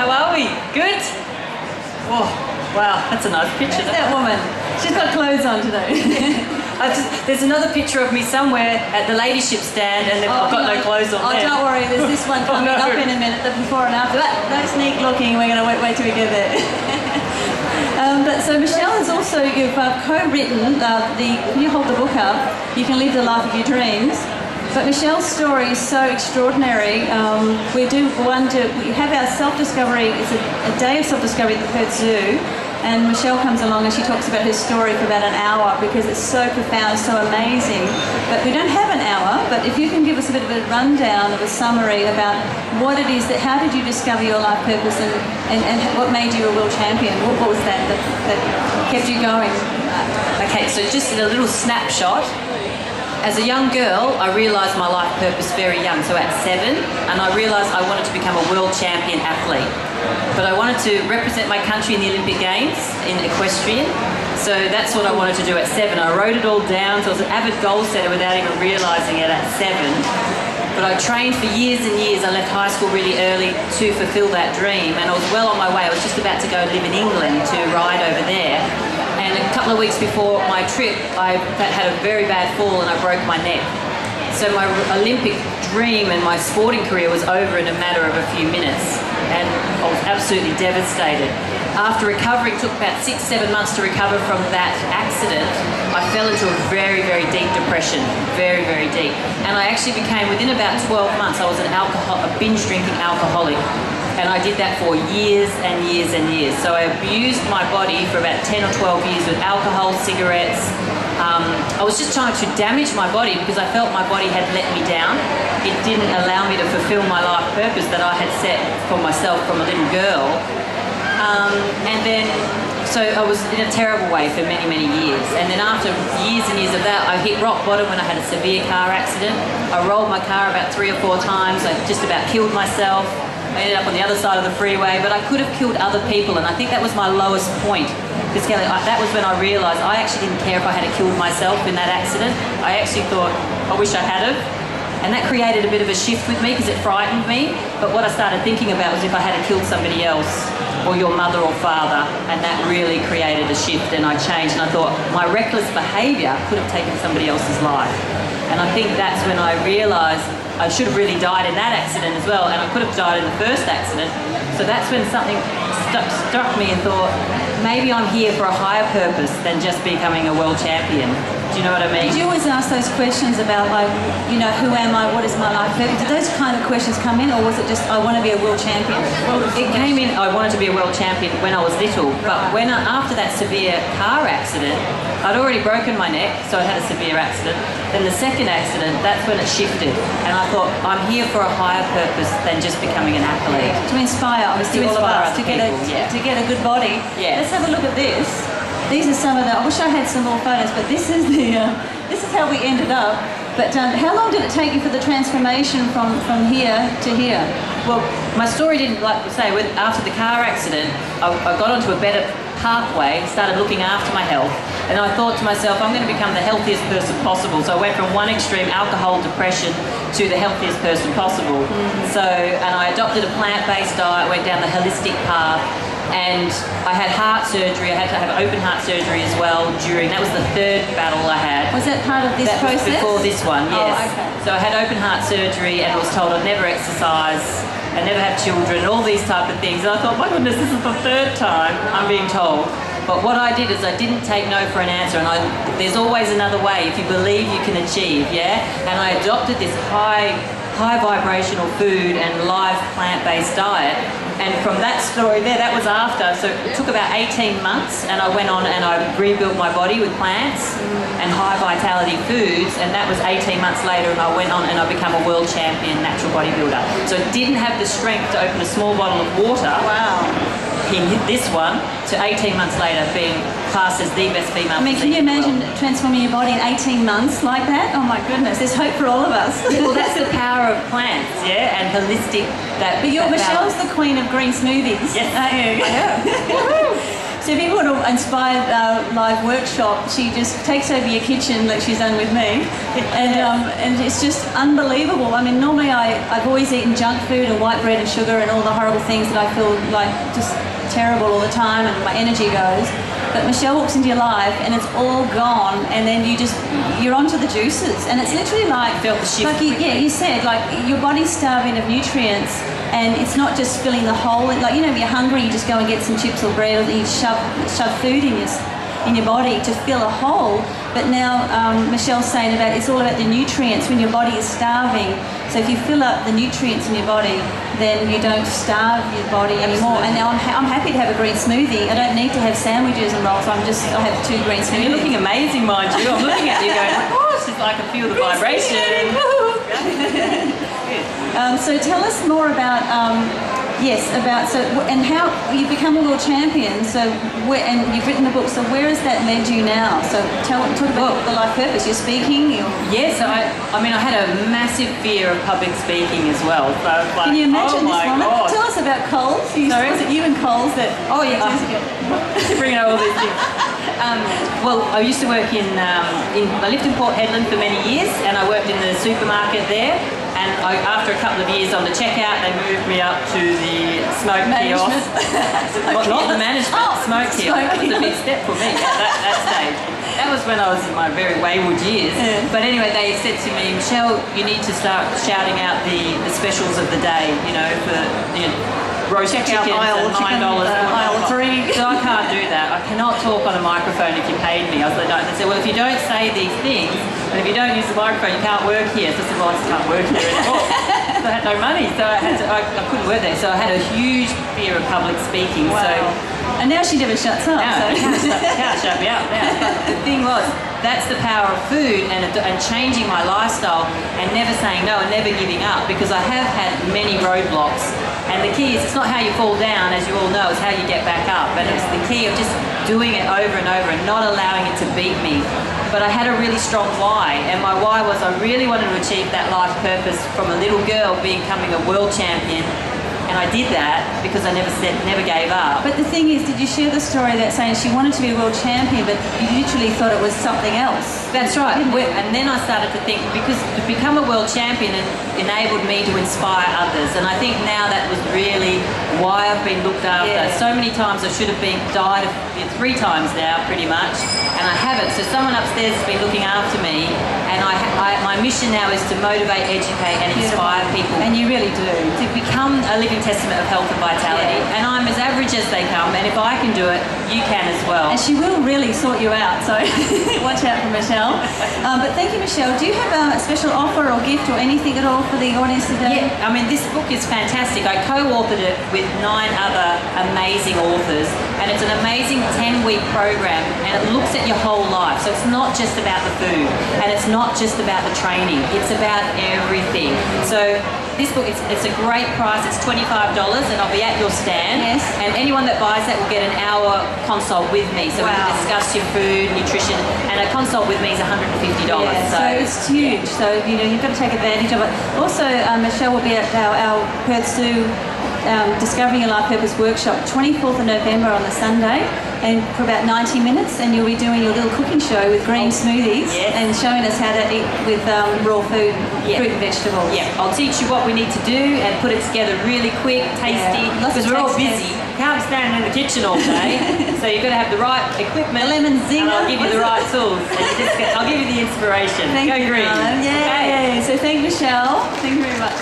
How are we? Good? Oh, wow, that's a nice picture. That woman. She's got clothes on today. There's another picture of me somewhere at the ladyship stand and I've got no clothes on there. Don't worry, there's this one coming up in a minute, the before and after. No sneak looking, we're going to wait till we get there. So Michelle has also, you've co-written can you hold the book up? You Can Live the Life of Your Dreams. But Michelle's story is so extraordinary. We have our self-discovery, it's a day of self-discovery at the Perth Zoo, and Michelle comes along and she talks about her story for about an hour because it's so profound, so amazing. But we don't have an hour, but if you can give us a bit of a rundown of a summary about what it is how did you discover your life purpose and what made you a world champion? What was that kept you going? Okay, so just a little snapshot. As a young girl, I realised my life purpose very young, so at 7, and I realised I wanted to become a world champion athlete. But I wanted to represent my country in the Olympic Games in equestrian, so that's what I wanted to do at 7. I wrote it all down, so I was an avid goal setter without even realising it at 7. But I trained for years and years. I left high school really early to fulfil that dream, and I was well on my way. I was just about to go live in England to ride over there. And a couple of weeks before my trip, I had a very bad fall and I broke my neck. So my Olympic dream and my sporting career was over in a matter of a few minutes, and I was absolutely devastated. After recovering, it took about 6-7 months to recover from that accident. I fell into a very, very deep depression, very, very deep. And I actually became, within about 12 months, I was a binge drinking alcoholic. And I did that for years and years and years. So I abused my body for about 10 or 12 years with alcohol, cigarettes. I was just trying to damage my body because I felt my body had let me down. It didn't allow me to fulfill my life purpose that I had set for myself from a little girl. So I was in a terrible way for many, many years. And then after years and years of that, I hit rock bottom when I had a severe car accident. I rolled my car about 3 or 4 times. I just about killed myself. I ended up on the other side of the freeway, but I could have killed other people, and I think that was my lowest point. Because Kelly, that was when I realised I actually didn't care if I had killed myself in that accident. I actually thought, I wish I had have. And that created a bit of a shift with me because it frightened me. But what I started thinking about was if I had killed somebody else, or your mother or father, and that really created a shift, and I changed, and I thought my reckless behaviour could have taken somebody else's life. And I think that's when I realised I should have really died in that accident as well, and I could have died in the first accident. So that's when something struck me and thought, maybe I'm here for a higher purpose than just becoming a world champion. Do you know what I mean? Did you always ask those questions about, like, who am I, what is my life purpose? Did those kind of questions come in, or was it just, I want to be a world champion? Well, it came in, I wanted to be a world champion when I was little, but after that severe car accident, I'd already broken my neck, so I had a severe accident. Then the second accident, that's when it shifted, and I thought, I'm here for a higher purpose than just becoming an athlete. To inspire, obviously, all of us, to get a good body. Yeah. Let's have a look at this. These are some of the, I wish I had some more photos, but this is how we ended up. But how long did it take you for the transformation from here to here? Well, my story didn't, like I say, after the car accident, I got onto a better pathway, started looking after my health, and I thought to myself, I'm going to become the healthiest person possible. So I went from one extreme, alcohol, depression, to the healthiest person possible. And I adopted a plant-based diet, went down the holistic path, and I had heart surgery. I had to have open heart surgery as well that was the third battle I had. Was that part of this process? Before this one, yes. Oh, okay. So I had open heart surgery and was told I'd never exercise, I'd never have children, all these type of things. And I thought, my goodness, this is the third time I'm being told. But what I did is I didn't take no for an answer, and there's always another way. If you believe, you can achieve, yeah? And I adopted this high vibrational food and live plant-based diet. And from that story there, that was after, so it took about 18 months, and I went on and I rebuilt my body with plants and high vitality foods, and that was 18 months later, and I went on and I became a world champion natural bodybuilder. So it didn't have the strength to open a small bottle of water. Wow. In this one, to 18 months later being classed as the best female. I mean, can you imagine transforming your body in 18 months like that? Oh my goodness, there's hope for all of us. Well, that's the power of plants, yeah, and holistic. But Michelle's the queen of green smoothies. Yes, aren't you? I am. So if you want to inspire live workshop, she just takes over your kitchen like she's done with me, and it's just unbelievable. I mean, normally I've always eaten junk food and white bread and sugar and all the horrible things that I feel like just terrible all the time, and my energy goes. But Michelle walks into your life and it's all gone, and then you're onto the juices, and it's literally like Felt the shift like you said, like your body's starving of nutrients, and it's not just filling the hole. Like, you know, if you're hungry, you just go and get some chips or bread, or you shove food in your body to fill a hole. But now Michelle's saying about it's all about the nutrients when your body is starving. So if you fill up the nutrients in your body, then you don't starve your body anymore. And now I'm happy to have a green smoothie. I don't need to have sandwiches and rolls. I have 2 green smoothies. You're looking amazing, mind you. I'm looking at you going, oh, it's just, I can feel the vibration. So tell us more about and how you've become a world champion. So and you've written a book. So where has that led you now? So talk about the life purpose. You're speaking. Yes, I had a massive fear of public speaking as well. So like, can you imagine oh this my woman? God. Tell us about Coles. Sorry? Was it you and Coles that? Oh yeah, bringing out all these things. Well, I used to work I lived in Port Hedland for many years, and I worked in the supermarket there. And after a couple of years on the checkout, they moved me up to the smoke kiosk. Well, not the management, smoke kiosk. It was a big step for me at that stage. That was when I was in my very wayward years. Yeah. But anyway, they said to me, Michelle, you need to start shouting out the specials of the day, you know, for roast chickens aisle and $9. Aisle 3. So I can't do that. I cannot talk on a microphone if you paid me. I was like, no. They said, well, if you don't say these things, and if you don't use the microphone, you can't work here. So I said, well, I just can't work here anymore. So I had no money, so I couldn't work there. So I had a huge fear of public speaking. Wow. So, and now she never shuts up. no, can't shut me up now. But the thing was, that's the power of food and changing my lifestyle and never saying no and never giving up, because I have had many roadblocks. And the key is, it's not how you fall down, as you all know, it's how you get back up. And it's the key of just doing it over and over and not allowing it to beat me. But I had a really strong why, and my why was I really wanted to achieve that life purpose from a little girl becoming a world champion. And I did that because I never gave up. But the thing is, did you share the story that saying she wanted to be a world champion, but you literally thought it was something else? That's right. And then I started to think, because to become a world champion enabled me to inspire others. And I think now that was really why I've been looked after. Yeah. So many times I should have died 3 times now, pretty much, and I haven't. So someone upstairs has been looking after me, and my mission now is to motivate, educate, and inspire people. And you really do. To become a living testament of health and vitality. Yeah. And I'm as average as they come, and if I can do it, you can as well. And she will really sort you out, so watch out for Michelle. But thank you, Michelle. Do you have a special offer or gift or anything at all for the audience today? Yeah, I mean, this book is fantastic. I co-authored it with 9 other amazing authors, and it's an amazing 10-week program, and it looks at your whole life. So it's not just about the food, and it's not just about the training. It's about everything. So this book, it's a great price. It's $25, and I'll be at your stand. Yes. And anyone that buys that will get an hour consult with me. So we can discuss your food, nutrition, and a consult with me is $150. Yeah, so it's huge. So you've got to take advantage of it. Also, Michelle will be at our Perth Zoo Discovering Your Life Purpose workshop 24th of November on the Sunday, and for about 90 minutes, and you'll be doing your little cooking show with green smoothies. Yes. And showing us how to eat with raw food, fruit and vegetables. Yeah, I'll teach you what we need to do and put it together really quick, tasty, because we're all busy. Can't be standing in the kitchen all day, so you've got to have the right equipment. The lemon zinger. And I'll give you the right tools. And I'll give you the inspiration. Thank Go you, green. Yeah. Okay. So thank you, Michelle. Thank you very much.